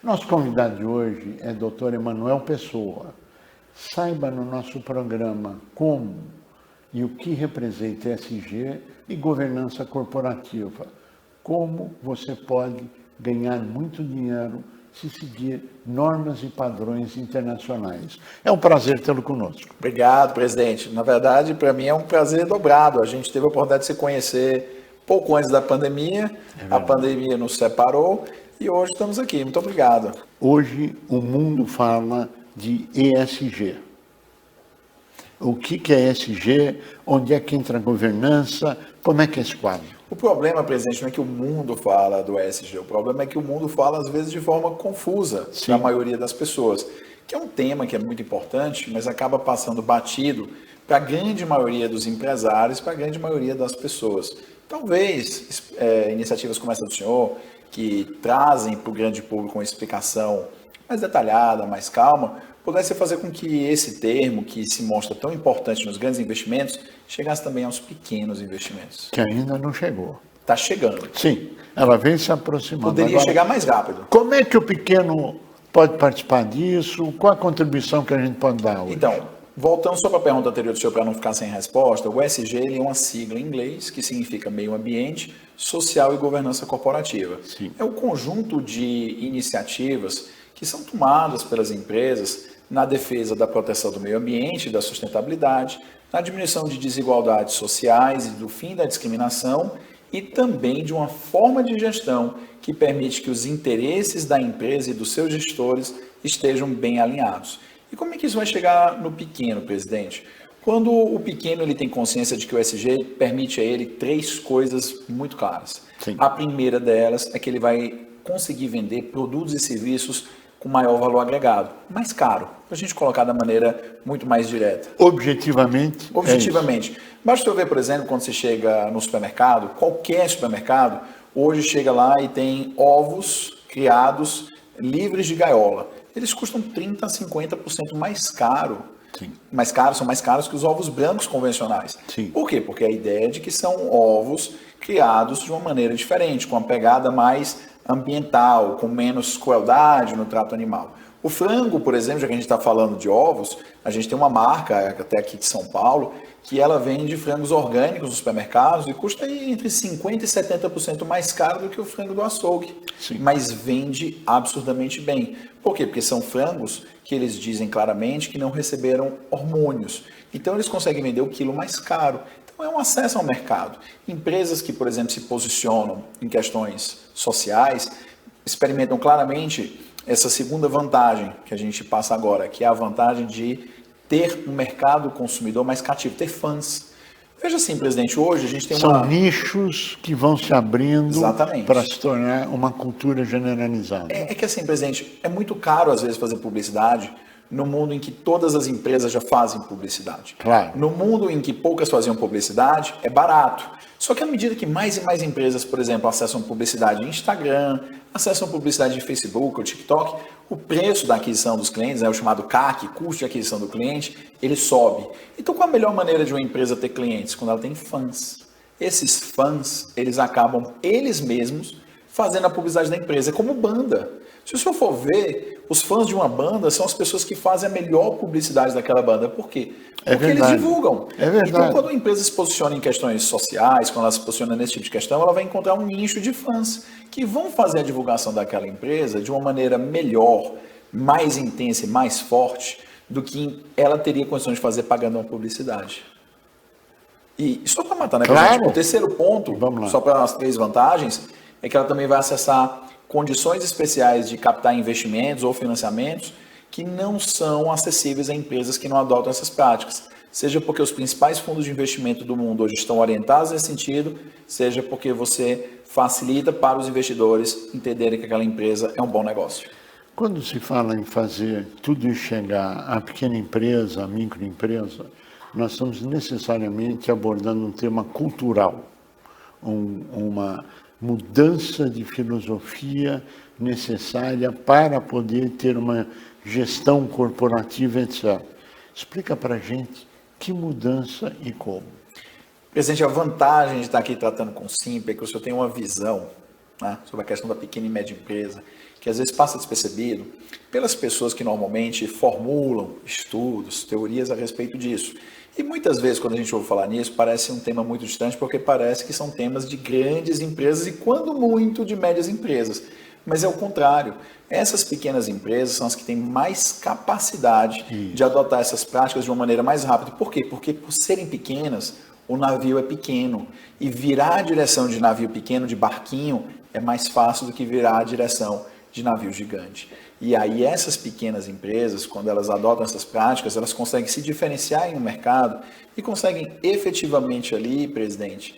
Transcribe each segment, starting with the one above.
Nosso convidado de hoje é Dr. Emanuel Pessoa. Saiba no nosso programa como e o que representa ESG e governança corporativa. Como você pode ganhar muito dinheiro se seguir normas e padrões internacionais. É um prazer tê-lo conosco. Obrigado, presidente. Na verdade, para mim é um prazer dobrado. A gente teve a oportunidade de se conhecer pouco antes da pandemia. A pandemia nos separou e hoje estamos aqui. Muito obrigado. Hoje o mundo fala de ESG. O que é ESG? Onde é que entra a governança? Como é que é esse quadro? O problema, presidente, não é que o mundo fala do ESG. O problema é que o mundo fala, às vezes, de forma confusa para a maioria das pessoas. Que é um tema que é muito importante, mas acaba passando batido para a grande maioria dos empresários, para a grande maioria das pessoas. Talvez iniciativas como essa do senhor, que trazem para o grande público uma explicação mais detalhada, mais calma, pudesse fazer com que esse termo, que se mostra tão importante nos grandes investimentos, chegasse também aos pequenos investimentos. Que ainda não chegou. Está chegando. Sim, ela vem se aproximando. Poderia chegar mais rápido. Como é que o pequeno pode participar disso? Qual a contribuição que a gente pode dar hoje? Então, voltando só para a pergunta anterior do senhor, para não ficar sem resposta, o ESG ele é uma sigla em inglês que significa meio ambiente, social e governança corporativa. Sim. É um conjunto de iniciativas que são tomadas pelas empresas na defesa da proteção do meio ambiente, da sustentabilidade, na diminuição de desigualdades sociais e do fim da discriminação e também de uma forma de gestão que permite que os interesses da empresa e dos seus gestores estejam bem alinhados. E como é que isso vai chegar no pequeno, presidente? Quando o pequeno ele tem consciência de que o ESG permite a ele três coisas muito claras. Sim. A primeira delas é que ele vai conseguir vender produtos e serviços com maior valor agregado, mais caro, para a gente colocar da maneira muito mais direta. Objetivamente. Basta eu ver, por exemplo, quando você chega no supermercado, qualquer supermercado, hoje chega lá e tem ovos criados livres de gaiola. Eles custam 30% a 50% mais caro. Sim. São mais caros que os ovos brancos convencionais. Sim. Por quê? Porque a ideia é de que são ovos criados de uma maneira diferente, com uma pegada mais ambiental, com menos crueldade no trato animal. O frango, por exemplo, já que a gente está falando de ovos, a gente tem uma marca, até aqui de São Paulo, que ela vende frangos orgânicos nos supermercados e custa aí entre 50% e 70% mais caro do que o frango do açougue. Sim. Mas vende absurdamente bem. Por quê? Porque são frangos que eles dizem claramente que não receberam hormônios. Então eles conseguem vender o quilo mais caro. Então é um acesso ao mercado. Empresas que, por exemplo, se posicionam em questões sociais, experimentam claramente essa segunda vantagem que a gente passa agora, que é a vantagem de ter um mercado consumidor mais cativo, ter fãs. Veja assim, presidente, hoje a gente tem São nichos que vão se abrindo para se tornar uma cultura generalizada. É que assim, presidente, é muito caro às vezes fazer publicidade no mundo em que todas as empresas já fazem publicidade. Claro. No mundo em que poucas faziam publicidade, é barato. Só que à medida que mais e mais empresas, por exemplo, acessam publicidade em Instagram, acessam publicidade em Facebook ou TikTok, o preço da aquisição dos clientes, o chamado CAC, custo de aquisição do cliente, ele sobe. Então, qual a melhor maneira de uma empresa ter clientes? Quando ela tem fãs. Esses fãs, eles acabam, eles mesmos, fazendo a publicidade da empresa. É como banda. Se o senhor for ver, os fãs de uma banda são as pessoas que fazem a melhor publicidade daquela banda. Por quê? Porque eles divulgam. É verdade. Então, quando a empresa se posiciona em questões sociais, quando ela se posiciona nesse tipo de questão, ela vai encontrar um nicho de fãs que vão fazer a divulgação daquela empresa de uma maneira melhor, mais intensa e mais forte do que ela teria condições de fazer pagando uma publicidade. E só para matar, né? Claro. O terceiro ponto, só para as três vantagens, é que ela também vai acessar condições especiais de captar investimentos ou financiamentos que não são acessíveis a empresas que não adotam essas práticas. Seja porque os principais fundos de investimento do mundo hoje estão orientados nesse sentido, seja porque você facilita para os investidores entenderem que aquela empresa é um bom negócio. Quando se fala em fazer tudo isso chegar à pequena empresa, à microempresa, nós estamos necessariamente abordando um tema cultural, uma mudança de filosofia necessária para poder ter uma gestão corporativa, etc. Explica para a gente que mudança e como. Presidente, a vantagem de estar aqui tratando com o Simples é que o senhor tem uma visão né, sobre a questão da pequena e média empresa, que às vezes passa despercebido pelas pessoas que normalmente formulam estudos, teorias a respeito disso. E muitas vezes, quando a gente ouve falar nisso, parece um tema muito distante, porque parece que são temas de grandes empresas e, quando muito, de médias empresas. Mas é o contrário. Essas pequenas empresas são as que têm mais capacidade de adotar essas práticas de uma maneira mais rápida. Por quê? Porque, por serem pequenas, o navio é pequeno. E virar a direção de navio pequeno, de barquinho, é mais fácil do que virar a direção de navio gigante. E aí essas pequenas empresas, quando elas adotam essas práticas, elas conseguem se diferenciar em um mercado e conseguem efetivamente ali, presidente,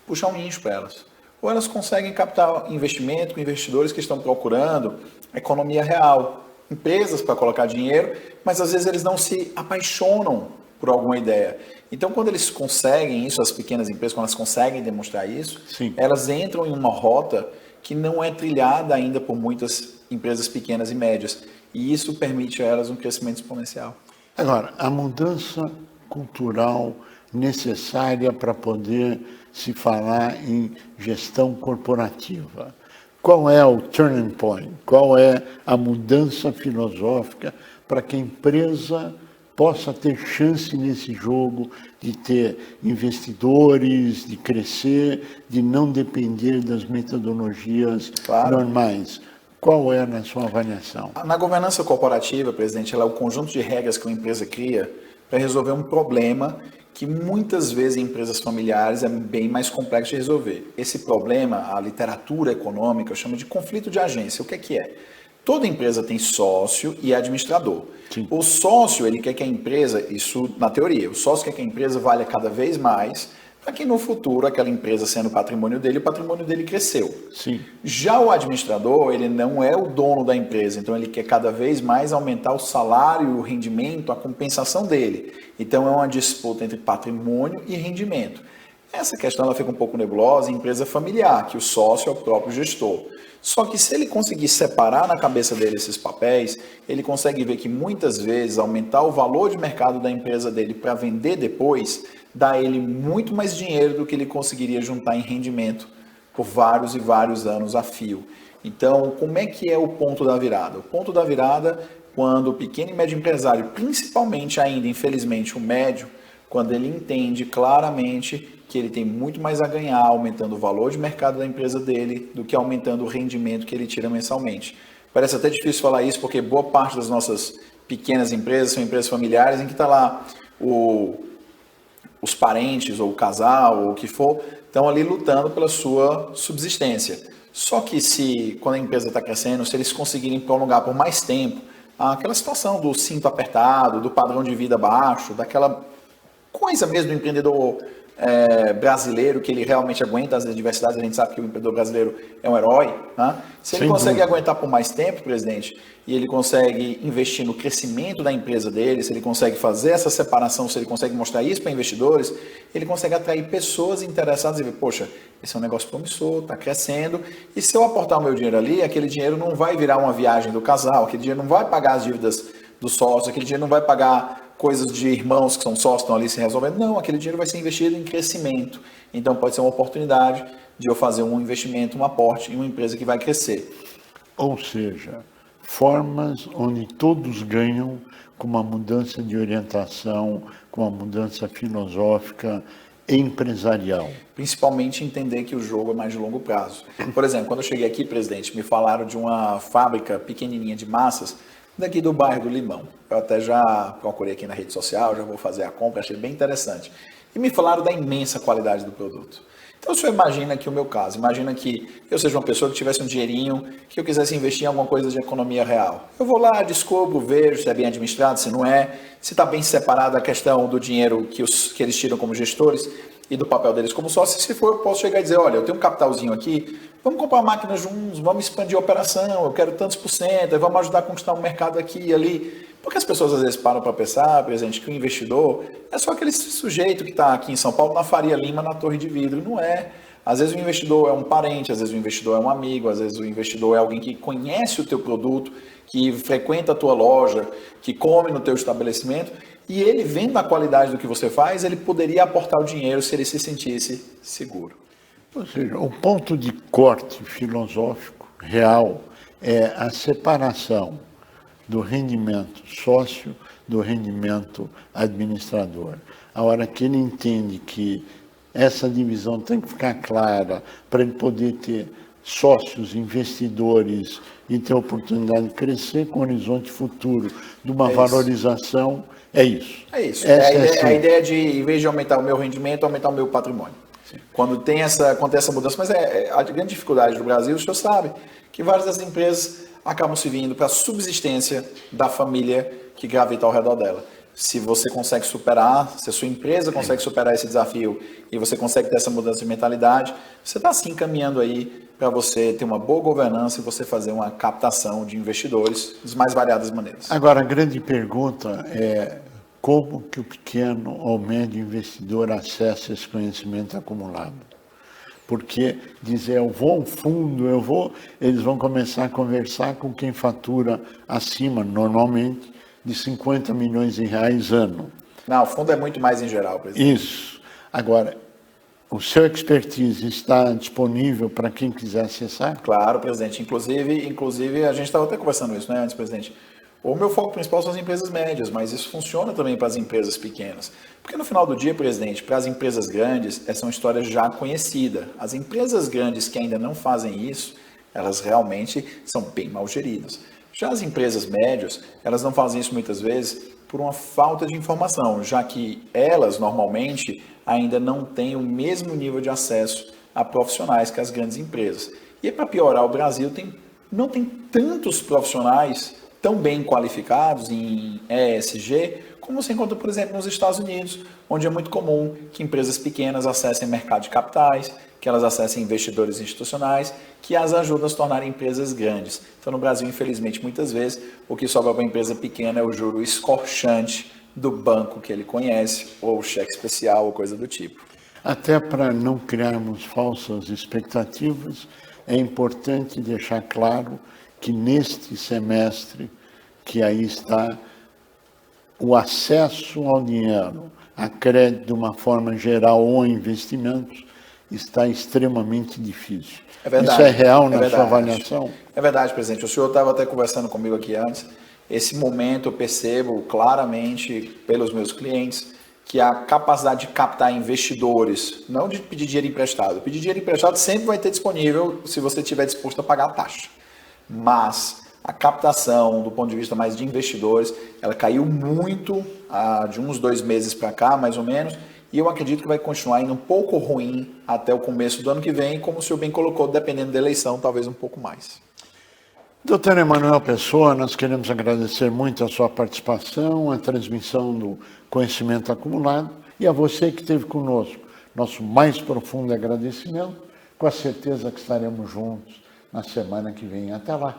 puxar um nicho para elas. Ou elas conseguem captar investimento com investidores que estão procurando economia real, empresas para colocar dinheiro, mas às vezes eles não se apaixonam por alguma ideia. Então, quando eles conseguem isso, as pequenas empresas, quando elas conseguem demonstrar isso, Sim. elas entram em uma rota que não é trilhada ainda por muitas empresas pequenas e médias. E isso permite a elas um crescimento exponencial. Agora, a mudança cultural necessária para poder se falar em gestão corporativa. Qual é o turning point? Qual é a mudança filosófica para que a empresa possa ter chance nesse jogo de ter investidores, de crescer, de não depender das metodologias normais? Qual é na sua avaliação? Na governança corporativa, presidente, ela é o conjunto de regras que uma empresa cria para resolver um problema que muitas vezes em empresas familiares é bem mais complexo de resolver. Esse problema, a literatura econômica chama de conflito de agência. O que é que é? Toda empresa tem sócio e administrador. Sim. O sócio, ele quer que a empresa, isso na teoria, o sócio quer que a empresa valha cada vez mais para que no futuro, aquela empresa sendo o patrimônio dele cresceu. Sim. Já o administrador, ele não é o dono da empresa, então ele quer cada vez mais aumentar o salário, o rendimento, a compensação dele. Então é uma disputa entre patrimônio e rendimento. Essa questão ela fica um pouco nebulosa em empresa familiar, que o sócio é o próprio gestor. Só que se ele conseguir separar na cabeça dele esses papéis, ele consegue ver que muitas vezes aumentar o valor de mercado da empresa dele para vender depois, dá a ele muito mais dinheiro do que ele conseguiria juntar em rendimento por vários e vários anos a fio. Então, como é que é o ponto da virada? O ponto da virada, quando o pequeno e médio empresário, principalmente ainda, infelizmente, o médio, quando ele entende claramente que ele tem muito mais a ganhar aumentando o valor de mercado da empresa dele do que aumentando o rendimento que ele tira mensalmente. Parece até difícil falar isso, porque boa parte das nossas pequenas empresas são empresas familiares em que está lá os parentes ou o casal ou o que for, estão ali lutando pela sua subsistência. Só que quando a empresa está crescendo, se eles conseguirem prolongar por mais tempo aquela situação do cinto apertado, do padrão de vida baixo, daquela coisa mesmo do empreendedor brasileiro, que ele realmente aguenta as adversidades, a gente sabe que o empreendedor brasileiro é um herói, né? Se ele consegue aguentar por mais tempo, presidente, e ele consegue investir no crescimento da empresa dele, se ele consegue fazer essa separação, se ele consegue mostrar isso para investidores, ele consegue atrair pessoas interessadas e ver, poxa, esse é um negócio promissor, está crescendo, e se eu aportar o meu dinheiro ali, aquele dinheiro não vai virar uma viagem do casal, aquele dinheiro não vai pagar as dívidas do sócio, aquele dinheiro não vai pagar coisas de irmãos que são sócios, estão ali se resolvendo. Não, aquele dinheiro vai ser investido em crescimento. Então, pode ser uma oportunidade de eu fazer um investimento, um aporte em uma empresa que vai crescer. Ou seja, formas onde todos ganham com uma mudança de orientação, com uma mudança filosófica empresarial. Principalmente entender que o jogo é mais de longo prazo. Por exemplo, quando eu cheguei aqui, presidente, me falaram de uma fábrica pequenininha de massas daqui do bairro do Limão. Eu até já procurei aqui na rede social, já vou fazer a compra, achei bem interessante. E me falaram da imensa qualidade do produto. Então, o senhor imagina aqui o meu caso, imagina que eu seja uma pessoa que tivesse um dinheirinho, que eu quisesse investir em alguma coisa de economia real. Eu vou lá, descubro, vejo se é bem administrado, se não é, se está bem separada a questão do dinheiro que eles tiram como gestores e do papel deles como sócio. Se for, eu posso chegar e dizer, olha, eu tenho um capitalzinho aqui, vamos comprar máquinas juntos, vamos expandir a operação, eu quero tantos por cento, vamos ajudar a conquistar um mercado aqui e ali. Porque as pessoas às vezes param para pensar, presidente, que o investidor é só aquele sujeito que está aqui em São Paulo, na Faria Lima, na Torre de Vidro. Não é. Às vezes o investidor é um parente, às vezes o investidor é um amigo, às vezes o investidor é alguém que conhece o teu produto, que frequenta a tua loja, que come no teu estabelecimento, e ele, vendo a qualidade do que você faz, ele poderia aportar o dinheiro se ele se sentisse seguro. Ou seja, o ponto de corte filosófico real é a separação do rendimento sócio do rendimento administrador. A hora que ele entende que essa divisão tem que ficar clara para ele poder ter sócios, investidores e ter a oportunidade de crescer com um horizonte futuro de uma valorização, é isso. É isso. É a ideia de, em vez de aumentar o meu rendimento, aumentar o meu patrimônio. Quando tem essa mudança, mas a grande dificuldade do Brasil, o senhor sabe, que várias das empresas acabam se vindo para a subsistência da família que gravita ao redor dela. Se você consegue superar, se a sua empresa consegue superar esse desafio e você consegue ter essa mudança de mentalidade, você está sim caminhando aí para você ter uma boa governança e você fazer uma captação de investidores das mais variadas maneiras. Agora, a grande pergunta é como que o pequeno ou médio investidor acessa esse conhecimento acumulado? Porque dizer, eu vou ao fundo, eles vão começar a conversar com quem fatura acima, normalmente, de 50 milhões de reais ano. Não, o fundo é muito mais em geral, presidente. Isso. Agora, o seu expertise está disponível para quem quiser acessar? Claro, presidente. Inclusive a gente estava até conversando isso, né, antes, presidente. O meu foco principal são as empresas médias, mas isso funciona também para as empresas pequenas. Porque no final do dia, presidente, para as empresas grandes, essa é uma história já conhecida. As empresas grandes que ainda não fazem isso, elas realmente são bem mal geridas. Já as empresas médias, elas não fazem isso muitas vezes por uma falta de informação, já que elas normalmente ainda não têm o mesmo nível de acesso a profissionais que as grandes empresas. E para piorar, o Brasil não tem tantos profissionais tão bem qualificados em ESG, como você encontra, por exemplo, nos Estados Unidos, onde é muito comum que empresas pequenas acessem mercado de capitais, que elas acessem investidores institucionais, que as ajudam a se tornarem empresas grandes. Então, no Brasil, infelizmente, muitas vezes, o que sobra para uma empresa pequena é o juro escorchante do banco que ele conhece, ou cheque especial, ou coisa do tipo. Até para não criarmos falsas expectativas, é importante deixar claro que neste semestre, que aí está o acesso ao dinheiro, a crédito de uma forma geral ou a investimentos, está extremamente difícil. É verdade. Isso é real na sua avaliação? É verdade, presidente. O senhor estava até conversando comigo aqui antes. Esse momento eu percebo claramente pelos meus clientes que a capacidade de captar investidores, não de pedir dinheiro emprestado. Pedir dinheiro emprestado sempre vai ter disponível se você estiver disposto a pagar a taxa. Mas a captação, do ponto de vista mais de investidores, ela caiu muito de uns 2 meses para cá, mais ou menos, e eu acredito que vai continuar indo um pouco ruim até o começo do ano que vem, como o senhor bem colocou, dependendo da eleição, talvez um pouco mais. Doutor Emanuel Pessoa, nós queremos agradecer muito a sua participação, a transmissão do conhecimento acumulado, e a você que esteve conosco. Nosso mais profundo agradecimento, com a certeza que estaremos juntos na semana que vem. Até lá.